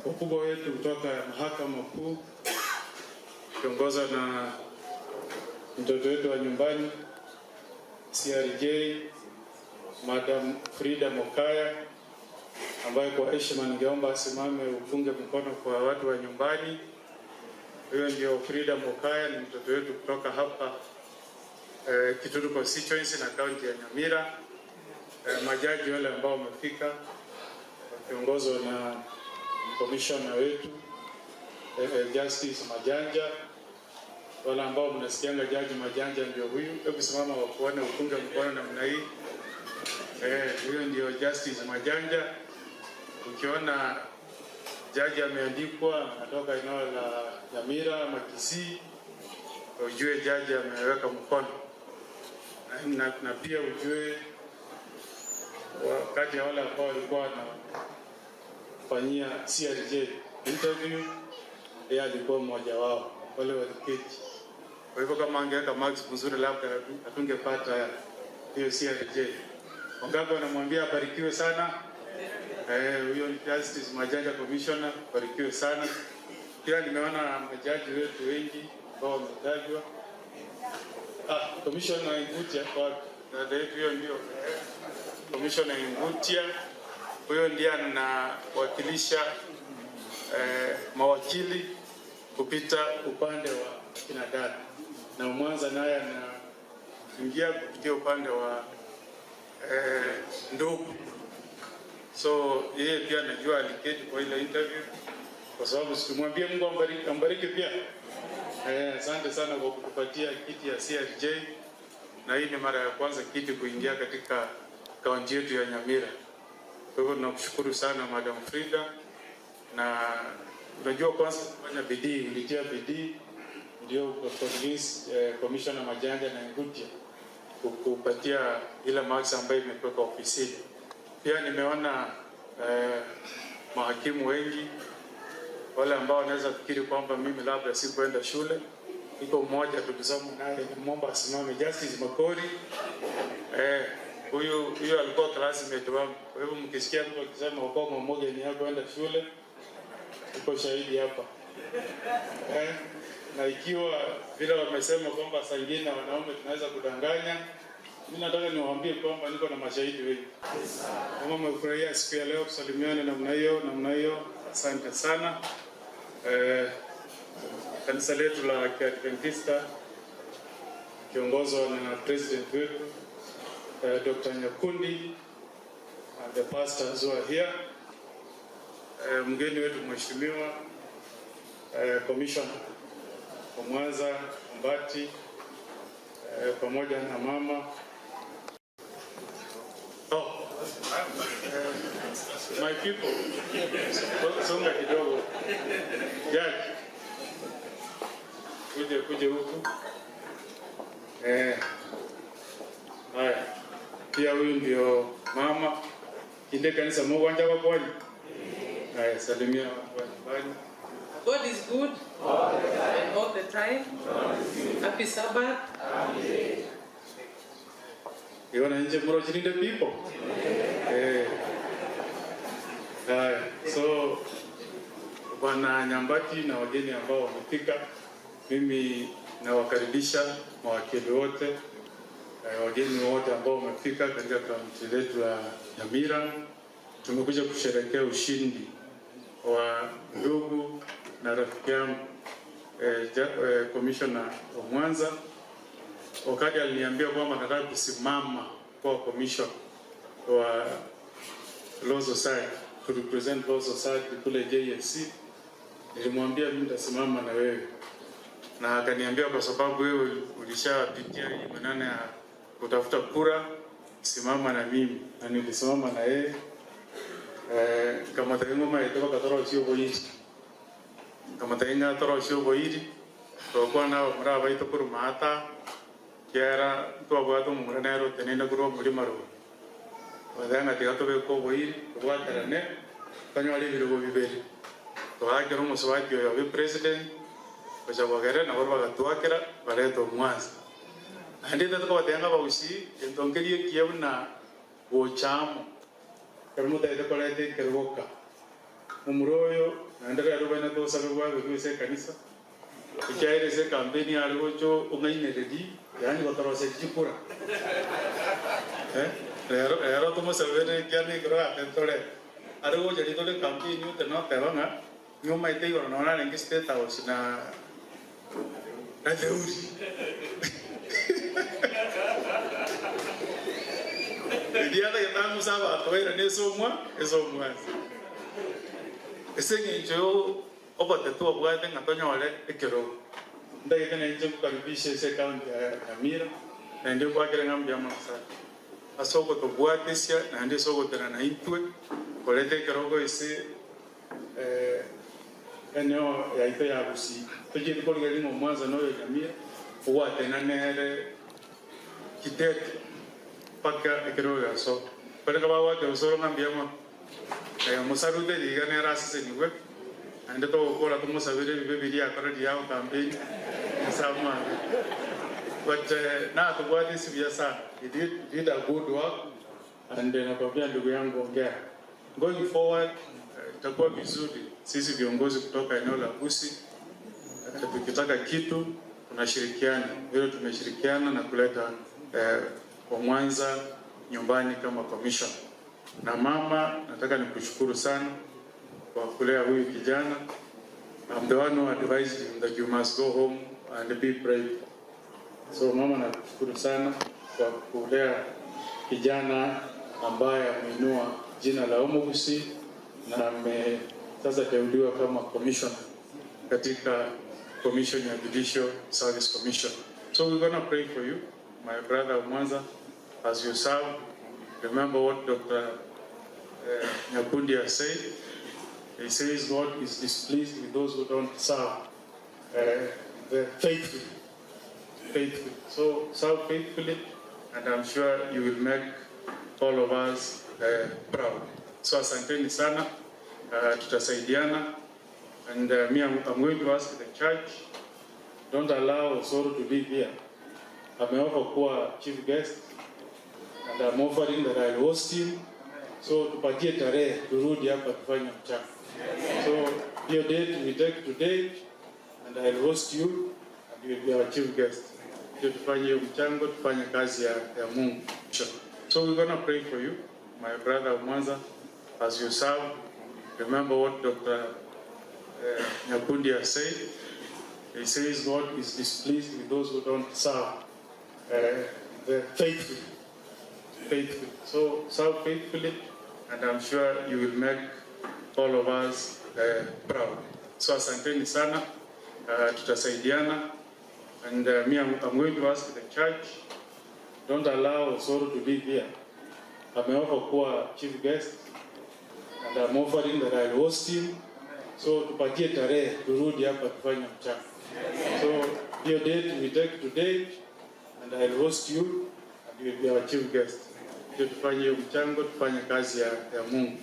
wakubwa wetu kutoka mahakama kuu kiongozwa na mtoto wetu wa nyumbani CRJ Madam Frida Mokaya, ambaye kwa heshima ningeomba asimame upunge mkono kwa watu wa nyumbani. Huyo ndio Frida Mokaya, ni mtoto wetu kutoka hapa Kituru constituency na kaunti ya Nyamira. Majaji wale ambao wamefika wakiongozwa na commissioner wetu Justice Majanja, wale ambao mnasikianga Jaji Majanja ndio huyu. Hebu simama wakuone upunge mkono namna hii. Huyo ndio Justice Majanja. Ukiona jaji ameandikwa anatoka eneo la Nyamira ama Kisii, ujue jaji ameweka mkono. Na pia ujue wakati wale ambao walikuwa wanafanyia CRJ interview, yeye alikuwa mmoja wao wale waliketi. Kwa hivyo kama angeweka marks mzuri labda hatungepata hiyo CRJ. Wangapi wanamwambia abarikiwe sana? Huyo ni Justice Majanja Commissioner, barikiwe sana. Pia nimeona majaji wetu wengi ambao wametajwa. Commissioner Ngutia kwa hiyo ndio Commissioner Ngutia. Huyo ndiye anawakilisha mawakili kupita upande wa kina dada, na Mwanza naye anaingia kupitia upande wa ndugu. So yeye pia anajua aliketi kwa ile interview, kwa sababu situmwambie Mungu ambariki pia. Asante sana kwa kutupatia kiti ya CRJ, na hii ni mara ya kwanza kiti kuingia katika kaunti yetu ya Nyamira. Kwa hivyo tunakushukuru sana Madam Frida, na unajua kwanza kufanya bidii, ulitia bidii ndio convince Commissioner Majanja na Ngutia kukupatia ile marks ambayo imetoka ofisini. Pia nimeona mahakimu wengi wale ambao wanaweza fikiri kwamba mimi labda si kwenda shule. Iko mmoja tukisoma naye nimomba asimame, Justice Makori. Huyo alikuwa classmate wangu. Kwa hivyo mkisikia mtu akisema wako mmoja ni hapo kwenda shule, uko shahidi hapa. Na ikiwa vile wamesema kwamba saa nyingine wanaume tunaweza kudanganya, mimi nataka niwaambie kwamba niko na mashahidi wengi. Kama mmefurahia siku ya leo tusalimiane namna hiyo, asante sana. Kanisa letu la Kiadventista kiongozwa na president wetu Dr. Nyakundi and the pastors who are here. Mgeni wetu mheshimiwa commissioner wa Mwanza Mbati, pamoja na mama. My people, songa kidogo. Jaji, kuje huku. Haya, pia huyu ndio mama kinde kanisa mwanja wa Bwana. Haya, salimia Bwana. God is good and all the time. Happy Sabbath. Amen. You want to enjoy more of the people? So Bwana Nyambati na wageni ambao wamefika, mimi nawakaribisha mawakili wote, wageni wote ambao wamefika katika kaunti letu ya Nyamira. Tumekuja kusherehekea ushindi wa ndugu na rafiki yangu commissioner wa Mwanza. Wakati aliniambia kwamba nataka kusimama kwa commission wa Law Society, to represent Law Society kule JSC, nilimwambia mimi nitasimama na wewe, na akaniambia kwa sababu wewe ulishapitia hii maneno ya kutafuta kura, simama na mimi, na nilisimama na yeye. Kama tayengoma itoka katoro sio boyiti, kama tayenga toro sio boyiti, kwa na mraba itokuru mata kiara to abato muranero tenena guru mulimaro wadanga tigato be ko boyiri kwa tarane kanyo ali birugo biberi to akero muswati yo be president kwa sababu gere na warwa gatwakira bareto Mwanza andi tato kwa tenga ba usi entongerie kiebuna wo chamo kermuta ide kolete kerwoka umuroyo naendelea rubena tosa kwa kwese kanisa ichaire se kampeni aligocho ungaine ready yani watarose chikura lero tomo severe kyani kora atentore aligo jadi tole kampeni uteno teranga nyuma ite yoro na ngi state house na deuri dia da yatamu saba toera nesomwa esomwa esenye jo obote tu obwate ngatonyole ekero ndai kana nje kukaribisha se kaunti ya Nyamira na ndio kwa kile ngambia masa asoko to bwate sia na ndio soko tena na itwe kolete kerogo ise eneo ya ite ya busi tuje ko ngeli mo mwanza no ya Nyamira bwate na nere kitete paka ekero ya so pale kama wake usoro ngambia mo musarude digane rasi niwe ande to ko la tumo sabere bibilia akara dia campaign sama but na to what is biasa it did a good work and nakwambia ndugu yangu ongea going forward itakuwa vizuri sisi viongozi kutoka eneo la Busi tukitaka kitu tunashirikiana vile tumeshirikiana na kuleta kwa Mwanza nyumbani kama commission. Na mama, nataka nikushukuru sana kwa kulea huyu kijana. I'm the one who advised him that you must go home and be brave. So mama, nakushukuru sana kwa kulea kijana ambaye ameinua jina la Busi na sasa teuliwa kama commissioner katika commission ya Judicial Service Commission. So we're going to pray for you, my brother Mwanza, as you serve. Remember what Dr. Nyakundi has said. He says God is displeased with those who don't serve faithfully. So serve faithfully, and I'm sure you will make all of us proud. So asanteni sana, tutasaidiana, and me, I'm going to ask the church, don't allow Osoro to be here. I'm offer kuwa chief guest, and I'm offering that I'll host him. So tupatie tarehe turudi hapa tufanye mchana. So your date we take today, and I'll host you, and you'll be our chief guest. Tufanye mchango, tufanye kazi ya Mungu. So we're going to pray for you, my brother Mwanza, as you serve. Remember what Dr. Nyakundi has said. He says God is displeased with those who don't serve faithfully. So serve faithfully, and I'm sure you will make all of us proud. So asanteni sana, tutasaidiana, and me, I'm going to ask the church, don't allow Osoro to be here. I'm offer kuwa chief guest, and I'm offering that I'll host him. So tupatie tarehe turudi hapa tufanye mchana. So your date we take today, and I'll host you, and you'll be our chief guest. Tufanye mchango, tufanye kazi ya Mungu.